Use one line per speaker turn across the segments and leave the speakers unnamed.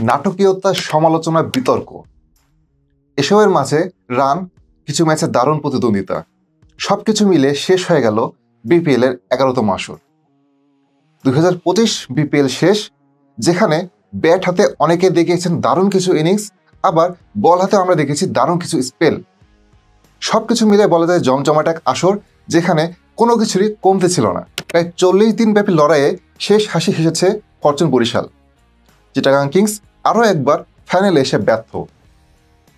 নাটকীয়তা, সমালোচনা, বিতর্ক এসবের মাঝে রান, কিছু ম্যাচে দারুণ প্রতিদ্বন্দ্বিতা, সবকিছু মিলে শেষ হয়ে গেল বিপিএল এর 11তম আসর। 2025 বিপিএল শেষ, যেখানে ব্যাট হাতে অনেকে দেখিয়েছেন দারুণ কিছু ইনিংস, আবার বল হাতে আমরা দেখেছি দারুণ কিছু স্পেল। সবকিছু মিলে বলা যায় জমজমাট এক আসর, যেখানে কোনো কিছুরই কমতে ছিল না। প্রায় 40 দিন ব্যাপী লড়াইয়ে শেষ হাসি হেসেছে ফরচুন বরিশাল। চিটাগাং কিংস আরও একবার ফাইনালে এসে ব্যর্থ।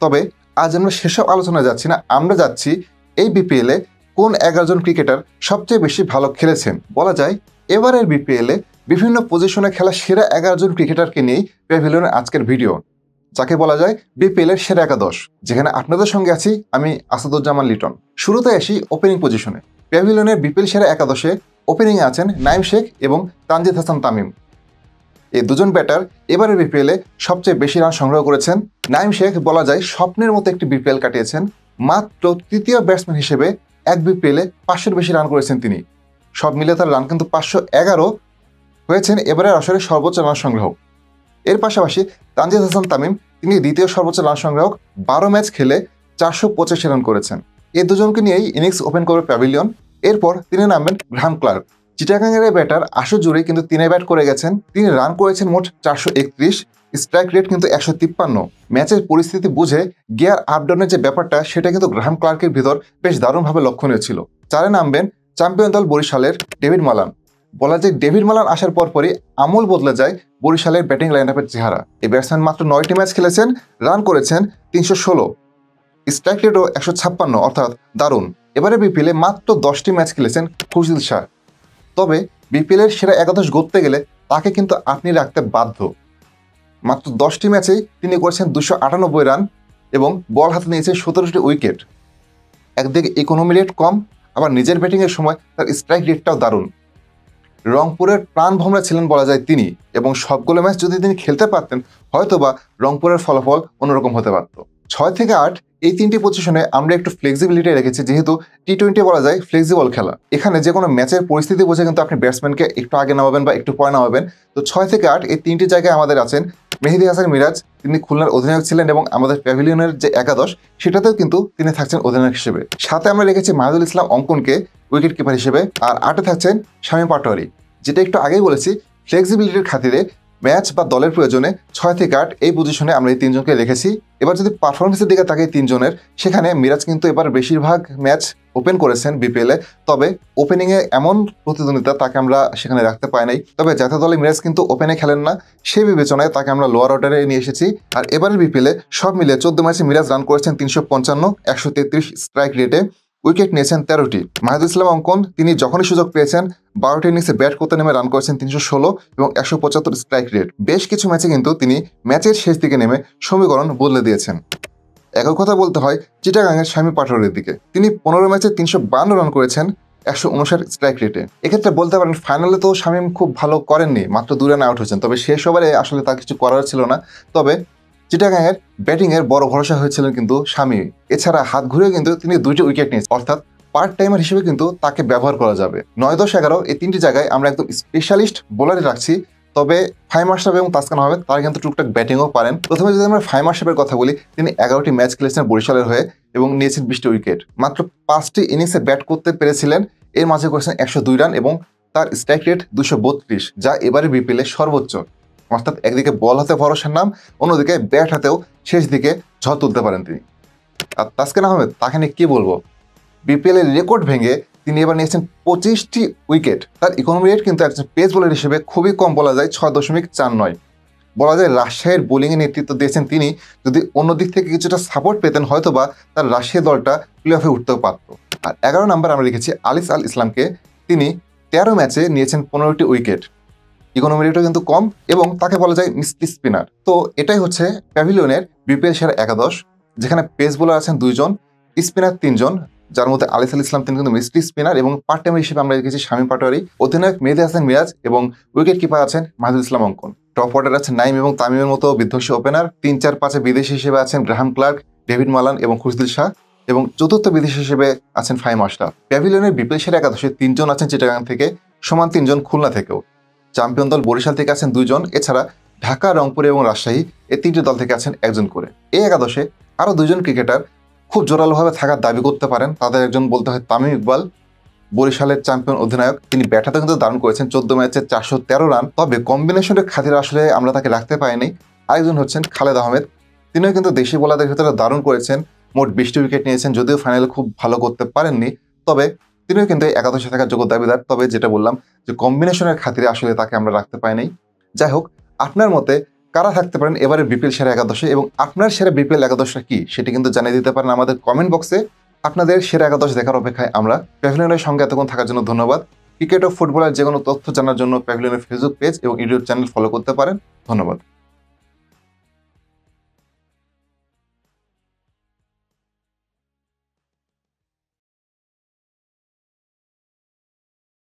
তবে আজ আমরা সেসব আলোচনায় যাচ্ছি না, আমরা যাচ্ছি এই বিপিএলে কোন 11 জন ক্রিকেটার সবচেয়ে বেশি ভালো খেলেছেন। বলা যায় এবারের বিপিএলে বিভিন্ন পজিশনে খেলা সেরা 11 জন ক্রিকেটারকে নিয়েই প্যাভিলিয়নের আজকের ভিডিও, যাকে বলা যায় বিপিএলের সেরা একাদশ, যেখানে আপনাদের সঙ্গে আছি আমি আসাদুজ্জামান লিটন। শুরুতে আসি ওপেনিং পজিশনে। প্যাভিলিয়নের বিপিএল সেরা একাদশে ওপেনিংয়ে আছেন নাইম শেখ এবং তানজিদ হাসান তামিম। এই দুজন ব্যাটার এবারের বিপিএলে সবচেয়ে বেশি রান সংগ্রহ করেছেন। নাইম শেখ বলা যায় স্বপ্নের মতো একটি বিপিএল কাটিয়েছেন। মাত্র তৃতীয় ব্যাটসম্যান হিসেবে এক বিপিএলে 500-এর বেশি রান করেছেন তিনি। সব মিলে তার রান কিন্তু 511 হয়েছেন এবারের আসরে সর্বোচ্চ রান সংগ্রাহক। এর পাশাপাশি তানজিদ হাসান তামিম তিনি দ্বিতীয় সর্বোচ্চ রান সংগ্রাহক, 12 ম্যাচ খেলে 485 রান করেছেন। এই দুজনকে নিয়েই ইনিংস ওপেন করবে প্যাভিলিয়ন। এরপর তিনি নামবেন গ্রাহাম ক্লার্ক। চিটাগাংয়ের ব্যাটার আসর জুড়ে কিন্তু তিনি ব্যাট করে গেছেন। তিনি রান করেছেন মোট 431, স্ট্রাইক রেট কিন্তু 153। ম্যাচের পরিস্থিতি বুঝে গিয়ার আপডাউনের যে ব্যাপারটা, সেটা কিন্তু গ্রাহাম ক্লার্কের ভিতর বেশ দারুণভাবে লক্ষণীয় ছিল। 4-এ নামবেন চ্যাম্পিয়ন দল বরিশালের ডেভিড মালান। বলা যায় ডেভিড মালান আসার পরপরই আমূল বদলে যায় বরিশালের ব্যাটিং লাইন আপের চেহারা। এই ব্যাটসম্যান মাত্র 9টি ম্যাচ খেলেছেন, রান করেছেন 316, স্ট্রাইক রেটও 156, অর্থাৎ দারুণ। এবারে বিপিএলে মাত্র 10টি ম্যাচ খেলেছেন খুরশিদ শাহ। তবে বিপিএলের সেরা একাদশ গড়তে গেলে তাকে কিন্তু আপনি রাখতে বাধ্য। মাত্র 10টি ম্যাচেই তিনি করেছেন 298 রান এবং বল হাতে নিয়েছেন 17টি উইকেট। একদিকে ইকোনমি রেট কম, আবার নিজের ব্যাটিংয়ের সময় তার স্ট্রাইক রেটটাও দারুণ। রংপুরের প্রাণভোমরা ছিলেন বলা যায় তিনি, এবং সবগুলো ম্যাচ যদি তিনি খেলতে পারতেন হয়তোবা রংপুরের ফলাফল অন্যরকম হতে পারত। 6 থেকে 8 এই 3টি পজিশনে আমরা একটু ফ্লেক্সিবিলিটি রেখেছি, যেহেতু টি20 বলা যায় ফ্লেক্সিবল খেলা। এখানে যে কোনো ম্যাচের পরিস্থিতি বুঝে কিন্তু আপনি ব্যাটসম্যানকে একটু আগে নামাবেন বা একটু পরে নামাবেন। তো 6 থেকে 8 এই 3টি জায়গায় আমাদের আছেন মেহেদী হাসান মিরাজ, তিনি খুলনার অধিনায়ক ছিলেন এবং আমাদের প্যাভিলিয়নের যে একাদশ সেটাতেও কিন্তু তিনি থাকছেন অধিনায়ক হিসেবে। 7-এ আমরা রেখেছি মাহিদুল ইসলাম অঙ্কনকে উইকেট কিপার হিসেবে, আর 8-এ থাকছেন শামীম পাটোয়ারি। যেটা একটু আগেই বলেছি, ফ্লেক্সিবিলিটির খাতিরে ম্যাচ বা দলের প্রয়োজনে 6 থেকে 8 এই পজিশনে আমরা এই 3 জনকে রেখেছি। এবার যদি পারফরমেন্সের দিকে তাকাই 3 জনের, সেখানে মিরাজ কিন্তু এবার বেশিরভাগ ম্যাচ ওপেন করেছেন বিপিএলে। তবে ওপেনিংয়ে এমন প্রতিদ্বন্দ্বিতা তাকে আমরা সেখানে রাখতে পাই নাই। তবে জাতীয় দলে মিরাজ কিন্তু ওপেনে খেলেন না, সেই বিবেচনায় তাকে আমরা লোয়ার অর্ডারে নিয়ে এসেছি। আর এবারের বিপিএলে সব মিলিয়ে 14 ম্যাচে মিরাজ রান করেছেন 355, 133 স্ট্রাইক রেটে, উইকেট নিয়েছেন 13টি। মাহিদুল ইসলাম অঙ্কন তিনি যখনই সুযোগ পেয়েছেন 12টি ইনিংসে ব্যাট করতে নেমে রান করেছেন 316 এবং 175 স্ট্রাইক রেট। বেশ কিছু ম্যাচে কিন্তু তিনি ম্যাচের শেষ দিকে নেমে সমীকরণ বদলে দিয়েছেন। একই কথা বলতে হয় চিটাগাংয়ের শামীম পাটোয়ারির দিকে। তিনি 15 ম্যাচে 352 রান করেছেন 159 স্ট্রাইক রেটে। এক্ষেত্রে বলতে পারেন ফাইনালে তো শামীম খুব ভালো করেননি, মাত্র 2 রানে আউট হয়েছেন। তবে শেষ ওভারে আসলে তার কিছু করার ছিল না। তবে চিটাগাংয়ের ব্যাটিংয়ের বড় ভরসা হয়েছিলেন কিন্তু শামীম। এছাড়া হাত ঘুরেও কিন্তু তিনি 2টি উইকেট নিয়েছেন, অর্থাৎ পার্ট টাইমার হিসেবে কিন্তু তাকে ব্যবহার করা যাবে। 9, 10, 11 এই 3টি জায়গায় আমরা একদম স্পেশালিস্ট বোলারে রাখছি। তবে ফাহিম আশরাফ এবং তাসকিন আহমেদ তারা কিন্তু টুকটাক ব্যাটিংও পারেন। প্রথমে যদি আমরা ফাহিম আশরাফের কথা বলি, তিনি 11টি ম্যাচ খেলেছেন বরিশালের হয়ে এবং নিয়েছেন 20টি উইকেট। মাত্র 5টি ইনিংসে ব্যাট করতে পেরেছিলেন, এর মাঝে করেছেন 102 রান এবং তার স্ট্রাইক রেট 232, যা এবারে বিপিএলে সর্বোচ্চ। অর্থাৎ একদিকে বল হাতে ভরসার নাম, অন্যদিকে ব্যাট হাতেও শেষ দিকে ঝড় তুলতে পারেন তিনি। আর তাসকিন আহমেদ, তাকে নিয়ে কী বলবো, বিপিএল এর রেকর্ড ভেঙে তিনি এবার নিয়েছেন 25টি উইকেট। তার ইকোনমি রেট কিন্তু একজন পেস বোলার হিসেবে খুবই কম, বলা যায় 6.49। বলা যায় রাজশাহীর বোলিংয়ে নেতৃত্ব দিয়েছেন তিনি। যদি অন্য দিক থেকে কিছুটা সাপোর্ট পেতেন হয়তোবা তার রাজশাহী দলটা প্লে অফে উঠতেও পারত। আর 11 নম্বর আমরা রেখেছি আলিস আল ইসলামকে। তিনি 13 ম্যাচে নিয়েছেন 15টি উইকেট। ইকোনমি রেটও কিন্তু কম এবং তাকে বলা যায় মিস্ট্রি স্পিনার। তো এটাই হচ্ছে প্যাভিলিয়নের বিপিএল সেরা একাদশ, যেখানে পেস বোলার আছেন 2 জন, স্পিনার 3 জন, যার মধ্যে আলিস আল ইসলাম তিনি কিন্তু মিস্ট্রি স্পিনার, এবং পার্ট টাইমার হিসেবে আমরা রেখেছি শামীম পাটোয়ারি, অধিনায়ক মেহেদী হাসান মিরাজ এবং উইকেট কিপার আছেন মাহিদুল ইসলাম অঙ্কন। টপ অর্ডার আছেন নাইম এবং তামিমের মতো বিধ্বংসী ওপেনার। 3, 4, 5 বিদেশি হিসেবে আছেন গ্রাহাম ক্লার্ক, ডেভিড মালান এবং খুরশিদ শাহ, এবং চতুর্থ বিদেশি হিসেবে আছেন ফাহিম আশরাফ। প্যাভিলিয়নের বিপিএল সেরা একাদশে 3 জন আছেন চিটাগাং থেকে, সমান 3 জন খুলনা থেকেও। চ্যাম্পিয়ন দল বরিশাল থেকে আছেন 2 জন, এছাড়া ঢাকা, রংপুর এবং রাজশাহী এই তিনটি দল থেকে আছেন একজন করে। এই একাদশে আরও দুজন ক্রিকেটার খুব জোরালোভাবে থাকার দাবি করতে পারেন। তাদের একজন বলতে হয় তামিম ইকবাল, বরিশালের চ্যাম্পিয়ন অধিনায়ক। তিনি ব্যাটাতে কিন্তু দারুণ করেছেন, 14 ম্যাচে 413 রান। তবে কম্বিনেশনের খাতিরে আসলে আমরা তাকে রাখতে পারিনি। আরেকজন হচ্ছেন খালেদ আহমেদ, তিনিও কিন্তু দেশি বোলারদের ভিতরে দারুণ করেছেন, মোট 20টি উইকেট নিয়েছেন। যদিও ফাইনালে খুব ভালো করতে পারেননি, তবে তিনিও কিন্তু একাদশে থাকার যোগ্য দাবিদার। তবে যেটা বললাম যে কম্বিনেশনের খাতিরে আসলে তাকে আমরা রাখতে পারিনি। যাই হোক, আপনার মতে কারা থাকতে পারেন এবারে বিপিএল সেরা একাদশে, এবং আপনার সেরা বিপিএল একাদশটা কি সেটি কিন্তু জানিয়ে দিতে পারেন আমাদের কমেন্ট বক্সে। আপনাদের সেরা একাদশ দেখার অপেক্ষায় আমরা। প্যাভিলিয়নের সঙ্গে এতক্ষণ থাকার জন্য ধন্যবাদ। ক্রিকেট ও ফুটবলের যে কোনো তথ্য জানার জন্য প্যাভিলিয়নের ফেসবুক পেজ এবং ইউটিউব চ্যানেল ফলো করতে পারেন। ধন্যবাদ।